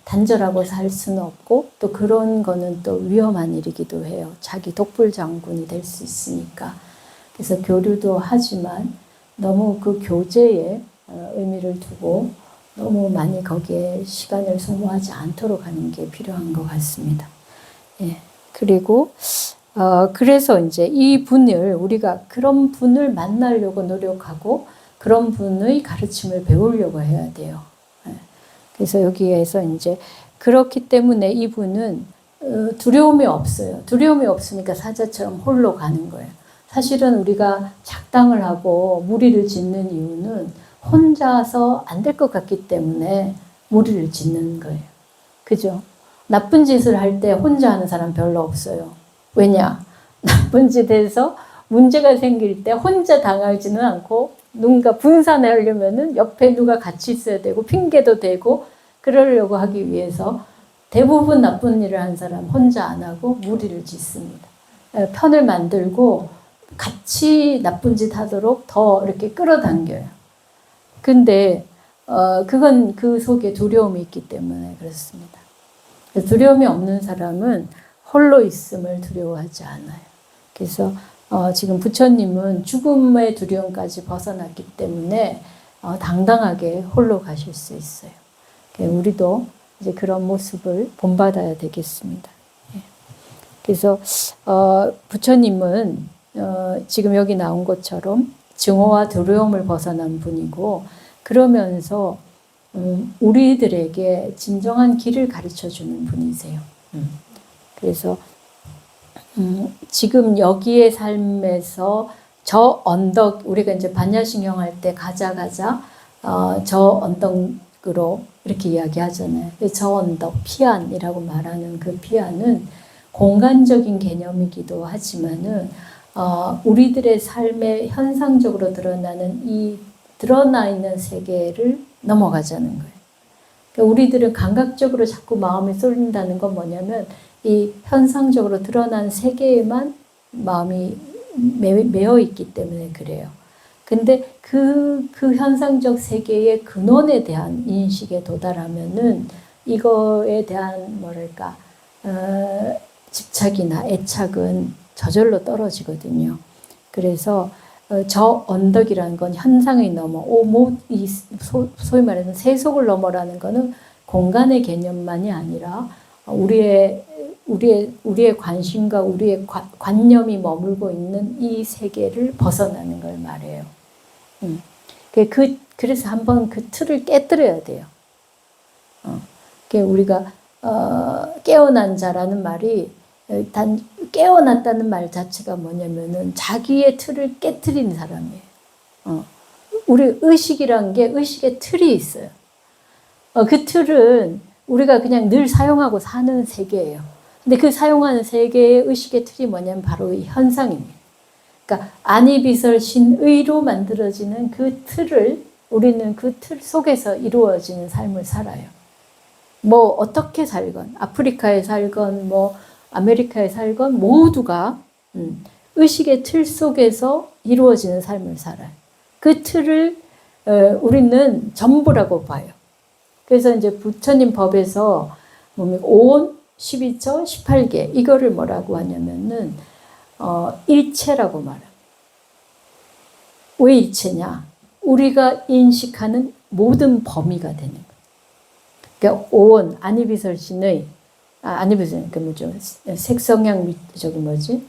단절하고 살 수는 없고 또 그런 거는 또 위험한 일이기도 해요. 자기 독불장군이 될 수 있으니까. 그래서 교류도 하지만 너무 그 교제에 의미를 두고 너무 많이 거기에 시간을 소모하지 않도록 하는 게 필요한 것 같습니다. 예. 그리고 그래서 이제 이 분을 우리가 그런 분을 만나려고 노력하고 그런 분의 가르침을 배우려고 해야 돼요. 그래서 여기에서 이제 그렇기 때문에 이분은 두려움이 없어요. 두려움이 없으니까 사자처럼 홀로 가는 거예요. 사실은 우리가 작당을 하고 무리를 짓는 이유는 혼자서 안 될 것 같기 때문에 무리를 짓는 거예요. 그죠? 나쁜 짓을 할 때 혼자 하는 사람 별로 없어요. 왜냐? 나쁜 짓에서 문제가 생길 때 혼자 당하지는 않고 누군가 분산하려면은 옆에 누가 같이 있어야 되고 핑계도 대고 그러려고 하기 위해서 대부분 나쁜 일을 한 사람 혼자 안 하고 무리를 짓습니다. 편을 만들고 같이 나쁜 짓 하도록 더 이렇게 끌어당겨요. 근데 그건 그 속에 두려움이 있기 때문에 그렇습니다. 두려움이 없는 사람은 홀로 있음을 두려워하지 않아요. 그래서 지금 부처님은 죽음의 두려움까지 벗어났기 때문에 당당하게 홀로 가실 수 있어요. 우리도 이제 그런 모습을 본받아야 되겠습니다. 그래서 부처님은 지금 여기 나온 것처럼 증오와 두려움을 벗어난 분이고 그러면서 우리들에게 진정한 길을 가르쳐주는 분이세요. 그래서 지금 여기의 삶에서 저 언덕, 우리가 이제 반야신경 할 때 가자 저 언덕으로 이렇게 이야기하잖아요. 저 언덕, 피안이라고 말하는 그 피안은 공간적인 개념이기도 하지만은 우리들의 삶에 현상적으로 드러나는 이 드러나 있는 세계를 넘어가자는 거예요. 그러니까 우리들은 감각적으로 자꾸 마음이 쏠린다는 건 뭐냐면 이 현상적으로 드러난 세계에만 마음이 매여 있기 때문에 그래요. 근데 그 현상적 세계의 근원에 대한 인식에 도달하면은 이거에 대한 뭐랄까 집착이나 애착은 저절로 떨어지거든요. 그래서 저 언덕이라는 건 현상이 넘어 소위 말하는 세속을 넘어라는 거는 공간의 개념만이 아니라 우리의 관심과 우리의 관념이 머물고 있는 이 세계를 벗어나는 걸 말해요. 그래서 한번 그 틀을 깨뜨려야 돼요. 우리가 깨어난 자라는 말이 단 깨어났다는 말 자체가 뭐냐면은 자기의 틀을 깨뜨린 사람이에요. 우리 의식이란 게 의식의 틀이 있어요. 그 틀은 우리가 그냥 늘 사용하고 사는 세계예요. 근데 그 사용하는 세계의 의식의 틀이 뭐냐면 바로 이 현상입니다. 그러니까 안이비설 신의로 만들어지는 그 틀을 우리는 그 틀 속에서 이루어지는 삶을 살아요. 뭐 어떻게 살건 아프리카에 살건 뭐 아메리카에 살건 모두가 의식의 틀 속에서 이루어지는 삶을 살아요. 그 틀을 우리는 전부라고 봐요. 그래서 이제 부처님 법에서 온 12처 18개 이거를 뭐라고 하냐면은 일체라고 말합니다. 왜 일체냐? 우리가 인식하는 모든 범위가 되는 거예요. 그러니까 오온 안이비설신의 안이비설 그 뭐죠? 색성향 저기 뭐지?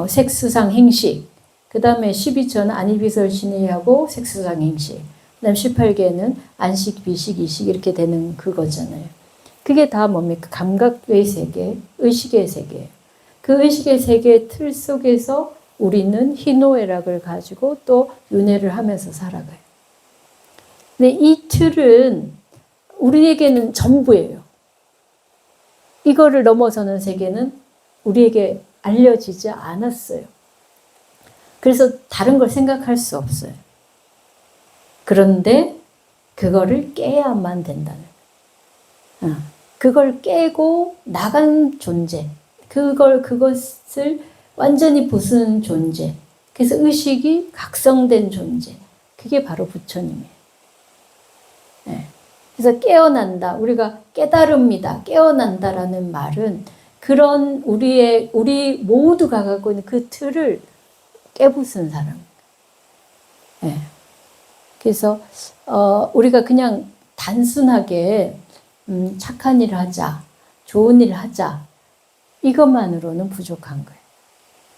색수상 행식. 그 다음에 12처는 안이비설신의하고 색수상 행식. 그다음 18개는 안식, 비식, 이식 이렇게 되는 그거잖아요. 그게 다 뭡니까? 감각의 세계, 의식의 세계. 그 의식의 세계의 틀 속에서 우리는 희노애락을 가지고 또 윤회를 하면서 살아가요. 근데 이 틀은 우리에게는 전부예요. 이거를 넘어서는 세계는 우리에게 알려지지 않았어요. 그래서 다른 걸 생각할 수 없어요. 그런데 그거를 깨야만 된다는 거예요. 그걸 깨고 나간 존재, 그것을 완전히 부순 존재, 그래서 의식이 각성된 존재, 그게 바로 부처님이에요. 네. 그래서 깨어난다, 우리가 깨달음이다, 깨어난다라는 말은 그런 우리 모두가 갖고 있는 그 틀을 깨부순 사람. 네. 그래서 우리가 그냥 단순하게 착한 일을 하자, 좋은 일을 하자 이것만으로는 부족한 거예요.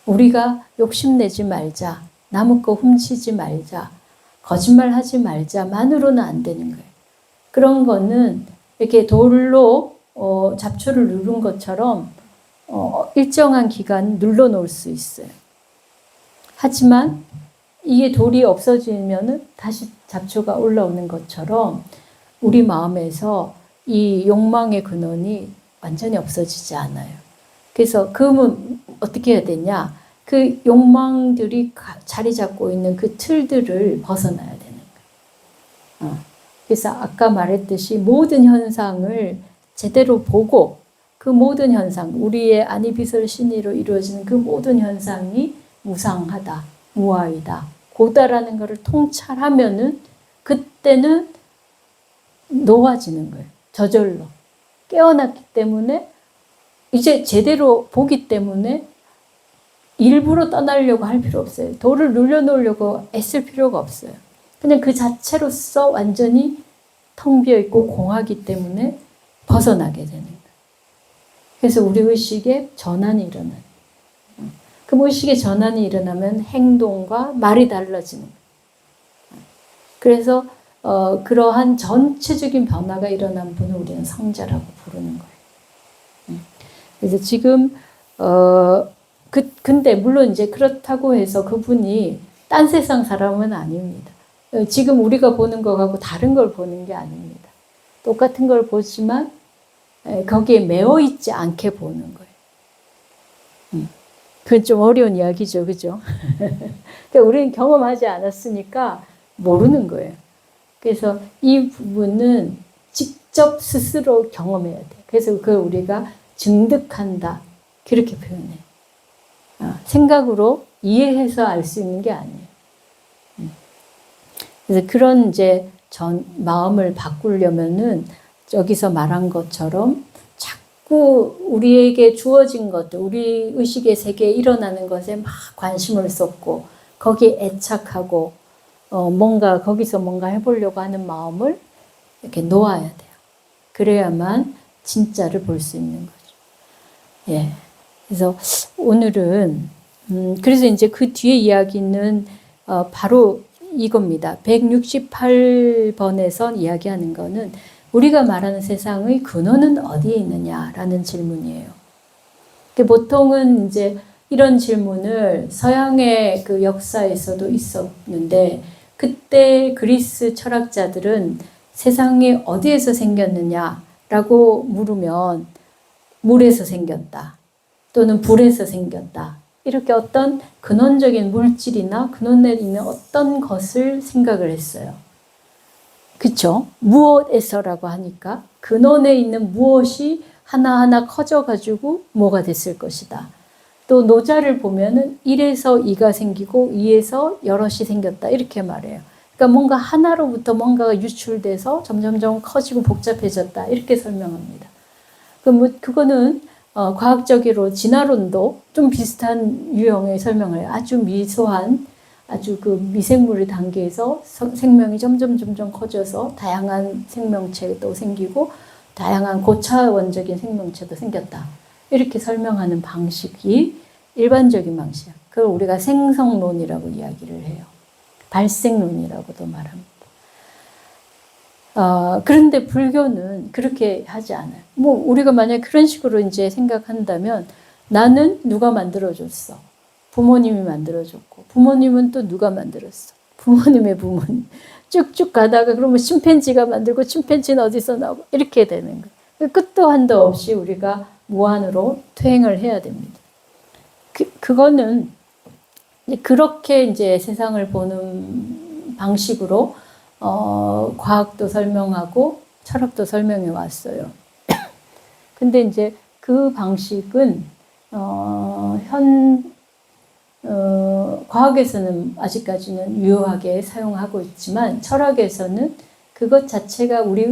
우리가 욕심내지 말자, 남의 거 훔치지 말자, 거짓말하지 말자만으로는 안 되는 거예요. 그런 거는 이렇게 돌로 잡초를 누른 것처럼 일정한 기간 눌러놓을 수 있어요. 하지만 이게 돌이 없어지면은 다시 잡초가 올라오는 것처럼 우리 마음에서 이 욕망의 근원이 완전히 없어지지 않아요. 그래서 그러면 어떻게 해야 되냐? 그 욕망들이 자리 잡고 있는 그 틀들을 벗어나야 되는 거예요. 그래서 아까 말했듯이 모든 현상을 제대로 보고 그 모든 현상, 우리의 안이비설 신의로 이루어지는 그 모든 현상이 무상하다, 무아이다, 고다라는 것을 통찰하면은 그때는 놓아지는 거예요. 저절로. 깨어났기 때문에 이제 제대로 보기 때문에 일부러 떠나려고 할 필요 없어요. 돌을 눌려놓으려고 애쓸 필요가 없어요. 그냥 그 자체로서 완전히 텅 비어있고 공하기 때문에 벗어나게 되는 거예요. 그래서 우리 의식에 전환이 일어나요. 그 의식의 전환이 일어나면 행동과 말이 달라지는 거예요. 그래서 그러한 전체적인 변화가 일어난 분을 우리는 성자라고 부르는 거예요. 그래서 지금 근데 물론 이제 그렇다고 해서 그분이 딴 세상 사람은 아닙니다. 지금 우리가 보는 것하고 다른 걸 보는 게 아닙니다. 똑같은 걸 보지만 거기에 매어 있지 않게 보는 거예요. 그건 좀 어려운 이야기죠. 그죠? 그러니까 우리는 경험하지 않았으니까 모르는 거예요. 그래서 이 부분은 직접 스스로 경험해야 돼요. 그래서 그걸 우리가 증득한다. 그렇게 표현해. 생각으로 이해해서 알 수 있는 게 아니에요. 그래서 그런 이제 마음을 바꾸려면은 여기서 말한 것처럼 자꾸 우리에게 주어진 것들, 우리 의식의 세계에 일어나는 것에 막 관심을 쏟고 거기에 애착하고 뭔가 거기서 뭔가 해보려고 하는 마음을 이렇게 놓아야 돼요. 그래야만 진짜를 볼 수 있는 거죠. 예. 그래서 오늘은 그래서 이제 그 뒤에 이야기는 바로 이겁니다. 168번에서 이야기하는 거는 우리가 말하는 세상의 근원은 어디에 있느냐라는 질문이에요. 보통은 이제 이런 질문을 서양의 그 역사에서도 있었는데 그때 그리스 철학자들은 세상이 어디에서 생겼느냐라고 물으면 물에서 생겼다. 또는 불에서 생겼다. 이렇게 어떤 근원적인 물질이나 근원에 있는 어떤 것을 생각을 했어요. 그렇죠? 무엇에서라고 하니까 근원에 있는 무엇이 하나하나 커져가지고 뭐가 됐을 것이다. 또 노자를 보면은 1에서 2가 생기고 2에서 여럿이 생겼다. 이렇게 말해요. 그러니까 뭔가 하나로부터 뭔가가 유출돼서 점점점 커지고 복잡해졌다. 이렇게 설명합니다. 그거는 과학적으로 진화론도 좀 비슷한 유형의 설명을 해요. 아주 미소한 아주 그 미생물의 단계에서 생명이 점점 커져서 다양한 생명체도 생기고 다양한 고차원적인 생명체도 생겼다. 이렇게 설명하는 방식이 일반적인 방식이야. 그걸 우리가 생성론이라고 이야기를 해요. 발생론이라고도 말합니다. 그런데 불교는 그렇게 하지 않아요. 뭐 우리가 만약 그런 식으로 이제 생각한다면 나는 누가 만들어줬어? 부모님이 만들어줬고 부모님은 또 누가 만들었어? 부모님의 부모님. 쭉쭉 가다가 그러면 침팬지가 만들고 침팬지는 어디서 나오고 이렇게 되는 거예요. 끝도 한도 없이 우리가 무한으로 퇴행을 해야 됩니다. 그거는 그렇게 이제 세상을 보는 방식으로 과학도 설명하고 철학도 설명해 왔어요. 근데 이제 그 방식은 과학에서는 아직까지는 유효하게 사용하고 있지만 철학에서는 그것 자체가 우리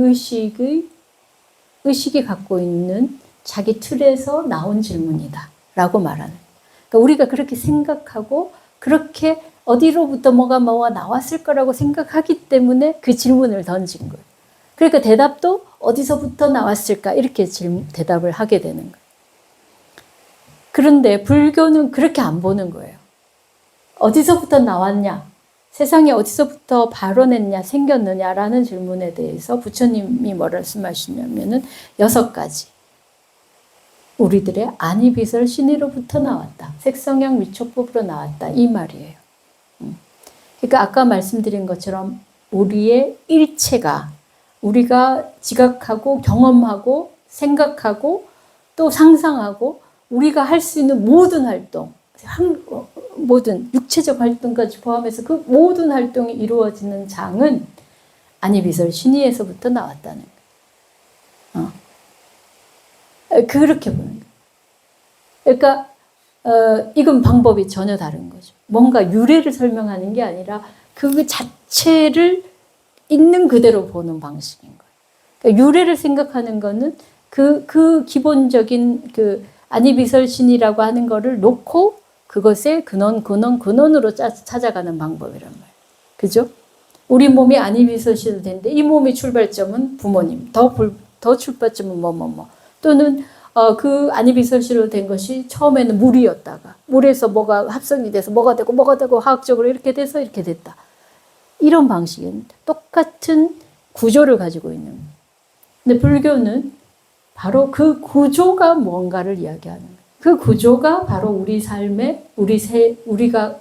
의식이 갖고 있는 자기 틀에서 나온 질문이다 라고 말하는. 그러니까 우리가 그렇게 생각하고 그렇게 어디로부터 뭐가 나왔을 거라고 생각하기 때문에 그 질문을 던진 거예요. 그러니까 대답도 어디서부터 나왔을까 이렇게 대답을 하게 되는 거예요. 그런데 불교는 그렇게 안 보는 거예요. 어디서부터 나왔냐? 세상에 어디서부터 발원했냐, 생겼느냐라는 질문에 대해서 부처님이 뭐라 말씀하시냐면은 6가지. 우리들의 안이비설 신의로부터 나왔다. 색성양 위촉법으로 나왔다. 이 말이에요. 그러니까 아까 말씀드린 것처럼 우리의 일체가 우리가 지각하고 경험하고 생각하고 또 상상하고 우리가 할 수 있는 모든 활동, 모든 육체적 활동까지 포함해서 그 모든 활동이 이루어지는 장은 안이비설 신의에서부터 나왔다는 거예요. 그렇게 보는 거예요. 그러니까 이건 방법이 전혀 다른 거죠. 뭔가 유래를 설명하는 게 아니라 그 자체를 있는 그대로 보는 방식인 거예요. 그러니까 유래를 생각하는 거는 그 기본적인 그 안이비설신이라고 하는 거를 놓고 그것의 근원으로 찾아가는 방법이란 말이에요. 그죠? 우리 몸이 안이비설신으로 되는데 이 몸의 출발점은 부모님, 더 출발점은 또는 그 안이비설신으로 된 것이 처음에는 물이었다가 물에서 뭐가 합성이 돼서 뭐가 되고 화학적으로 이렇게 돼서 이렇게 됐다. 이런 방식은 똑같은 구조를 가지고 있는 거예요. 근데 불교는 바로 그 구조가 뭔가를 이야기하는 거예요. 그 구조가 바로 우리 삶에 우리가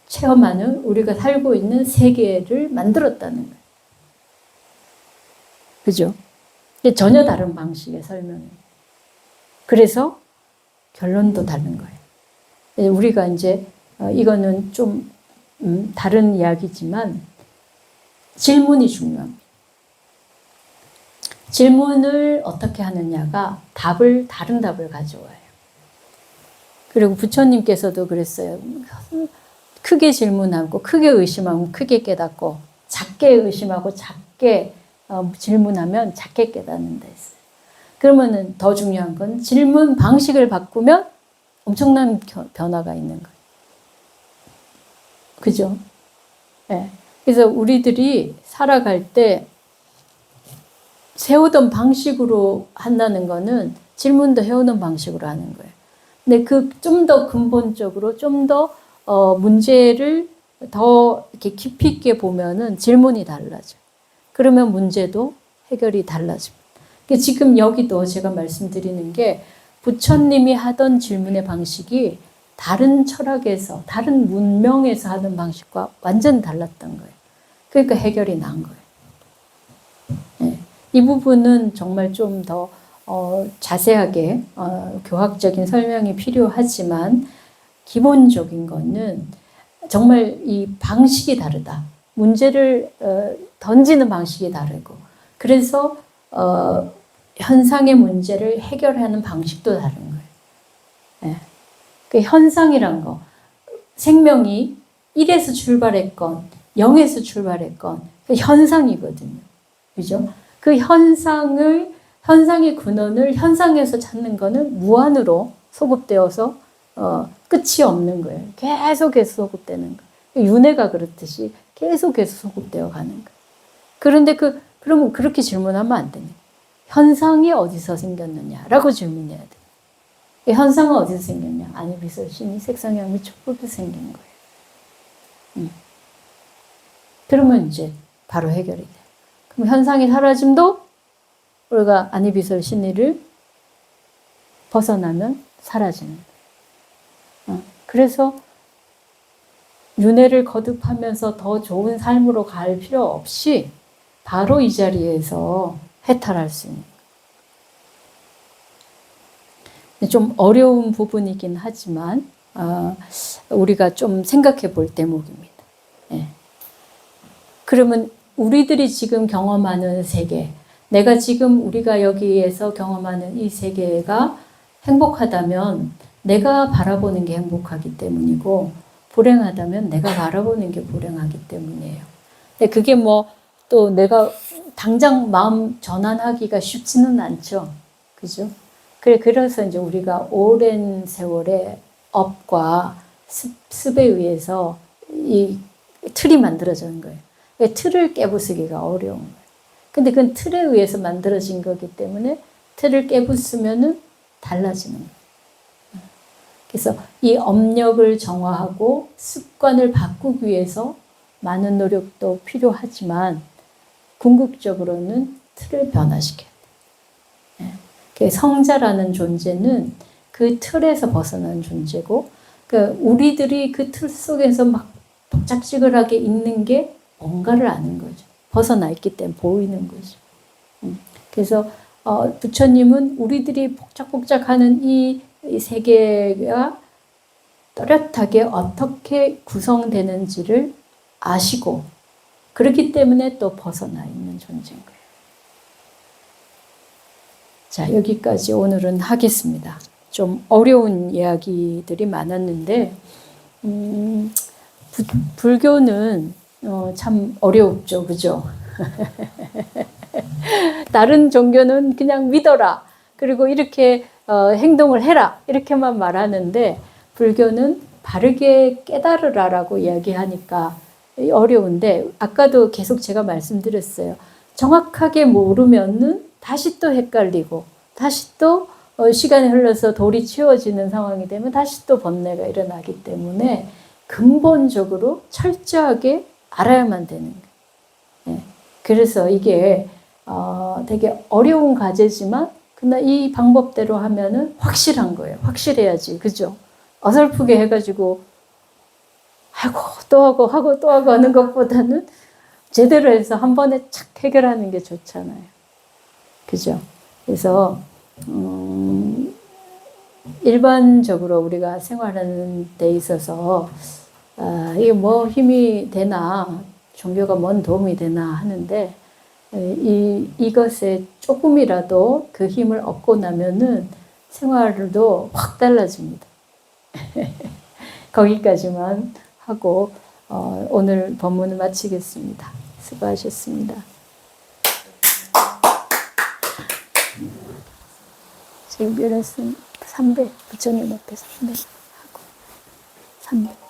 체험하는 우리가 살고 있는 세계를 만들었다는 거예요. 그죠? 전혀 다른 방식의 설명이에요. 그래서 결론도 다른 거예요. 우리가 이제 이거는 좀 다른 이야기지만 질문이 중요합니다. 질문을 어떻게 하느냐가 다른 답을 가져와요. 그리고 부처님께서도 그랬어요. 크게 질문하고 크게 의심하면 크게 깨닫고 작게 의심하고 작게 질문하면 작게 깨닫는다 했어요. 그러면은 더 중요한 건 질문 방식을 바꾸면 엄청난 변화가 있는 거예요. 그죠? 네. 그래서 우리들이 살아갈 때 세우던 방식으로 한다는 거는 질문도 해오는 방식으로 하는 거예요. 근데 좀 더 근본적으로 좀 더 문제를 더 이렇게 깊이 있게 보면은 질문이 달라져. 그러면 문제도 해결이 달라집니다. 지금 여기도 제가 말씀드리는 게 부처님이 하던 질문의 방식이 다른 철학에서, 다른 문명에서 하는 방식과 완전 달랐던 거예요. 그러니까 해결이 난 거예요. 네. 이 부분은 정말 좀 더 자세하게 교학적인 설명이 필요하지만 기본적인 거는 정말 이 방식이 다르다. 문제를 던지는 방식이 다르고 그래서 현상의 문제를 해결하는 방식도 다른 거예요. 네. 그 현상이란 거, 생명이 1에서 출발했건 0에서 출발했건 그 현상이거든요. 그죠? 그 현상의 근원을 현상에서 찾는 거는 무한으로 소급되어서 끝이 없는 거예요. 계속해서 소급되는 거예요. 윤회가 그렇듯이 계속해서 소급되어 가는 거예요. 그런데 그러면 그렇게 질문하면 안 됩니다. 현상이 어디서 생겼느냐라고 질문해야 돼요. 현상은 어디서 생겼냐? 아니비설, 신이, 색상향 및 촉법에서 생긴 거예요. 그러면 이제 바로 해결이 돼요. 그럼 현상이 사라짐도 우리가 아니비설, 신의를 벗어나면 사라지는 거예요. 그래서 윤회를 거듭하면서 더 좋은 삶으로 갈 필요 없이 바로 이 자리에서 해탈할 수 있는 거예요. 좀 어려운 부분이긴 하지만 우리가 좀 생각해 볼 대목입니다. 네. 그러면 우리들이 지금 경험하는 세계, 내가 지금 우리가 여기에서 경험하는 이 세계가 행복하다면 내가 바라보는 게 행복하기 때문이고 불행하다면 내가 바라보는 게 불행하기 때문이에요. 근데 그게 또 내가 당장 마음 전환하기가 쉽지는 않죠. 그죠? 그래서 이제 우리가 오랜 세월의 업과 습에 의해서 이 틀이 만들어지는 거예요. 틀을 깨부수기가 어려운 거예요. 근데 그건 틀에 의해서 만들어진 거기 때문에 틀을 깨부수면은 달라지는 거예요. 그래서 이 업력을 정화하고 습관을 바꾸기 위해서 많은 노력도 필요하지만 궁극적으로는 틀을 변화시켜야 돼요. 성자라는 존재는 그 틀에서 벗어난 존재고, 그러니까 우리들이 그 틀 속에서 막 복작지근하게 있는 게 뭔가를 아는 거죠. 벗어나 있기 때문에 보이는 거죠. 그래서 부처님은 우리들이 복작복작하는 이 세계가 또렷하게 어떻게 구성되는지를 아시고 그렇기 때문에 또 벗어나 있는 존재인 거예요. 자, 여기까지 오늘은 하겠습니다. 좀 어려운 이야기들이 많았는데 불교는 참 어렵죠. 그죠? 다른 종교는 그냥 믿어라. 그리고 이렇게 행동을 해라. 이렇게만 말하는데 불교는 바르게 깨달으라라고 이야기하니까 어려운데 아까도 계속 제가 말씀드렸어요. 정확하게 모르면은 다시 또 헷갈리고 다시 또 시간이 흘러서 돌이 치워지는 상황이 되면 다시 또 번뇌가 일어나기 때문에 근본적으로 철저하게 알아야만 되는 거예요. 그래서 이게 되게 어려운 과제지만 그러나 이 방법대로 하면은 확실한 거예요. 확실해야지. 그죠? 어설프게 해가지고 하고 또 하고 또 하고 하는 것보다는 제대로 해서 한 번에 착 해결하는 게 좋잖아요. 그죠? 그래서 일반적으로 우리가 생활하는 데 있어서 이게 뭐 힘이 되나, 종교가 뭔 도움이 되나 하는데 이것에 조금이라도 그 힘을 얻고 나면은 생활도 확 달라집니다. 거기까지만 하고 오늘 본문을 마치겠습니다. 수고하셨습니다. 지금 몇 lesson? 300, 부처님 앞에 300 하고 300.